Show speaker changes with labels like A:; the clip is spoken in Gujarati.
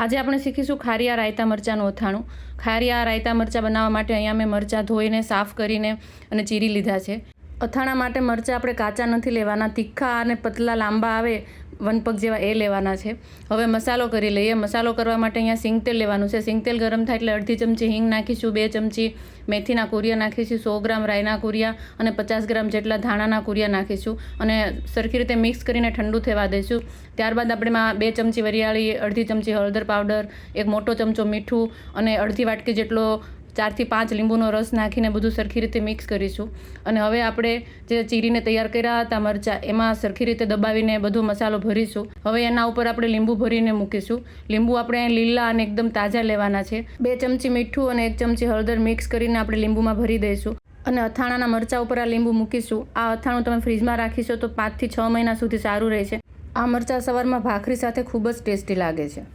A: આજે આપણે શીખીશું ખારિયા રાયતા મરચાંનું અથાણું। ખારિયા રાયતા મરચાં બનાવવા માટે અહીંયા મેં મરચાં ધોઈને સાફ કરીને અને ચીરી લીધા છે। અથાણા માટે મરચાં આપણે કાચા નથી લેવાના, તીખા અને પતલા લાંબા આવે વનપગ જેવા એ લેવાના છે। હવે મસાલો કરી લઈએ। મસાલો કરવા માટે અહીંયા સિંગ તેલ લેવાનું છે। સિંગ તેલ ગરમ થાય એટલે અડધી ચમચી હિંગ નાખીશું, 2 ચમચી મેથીના કુરિયા નાખીશું, 100 ગ્રામ રાઈના કુરિયા અને 50 ગ્રામ જેટલા ધાણાના કુરિયા નાખીશું અને સરખી રીતે મિક્સ કરીને ઠંડુ થવા દઈશું। ત્યારબાદ આપણે 2 ચમચી વરિયાળી, અડધી ચમચી હળદર પાવડર, 1 મોટો ચમચો મીઠું અને અડધી વાટકી જેટલો 4 થી 5 લીંબુનો રસ નાખીને બધું સરખી રીતે મિક્સ કરીશું। અને હવે આપણે જે ચીરીને તૈયાર કર્યા હતા મરચાં એમાં સરખી રીતે દબાવીને બધો મસાલો ભરીશું। હવે એના ઉપર આપણે લીંબુ ભરીને મૂકીશું। લીંબુ આપણે લીલા અને એકદમ તાજા લેવાના છે। 2 ચમચી મીઠું અને 1 ચમચી હળદર મિક્સ કરીને આપણે લીંબુમાં ભરી દઈશું અને અથાણાના મરચાં ઉપર આ લીંબુ મૂકીશું। આ અથાણું તમે ફ્રીજમાં રાખીશો તો 5 થી 6 મહિના સુધી સારું રહેશે। આ મરચાં સવારમાં ભાખરી સાથે ખૂબ જ ટેસ્ટી લાગે છે।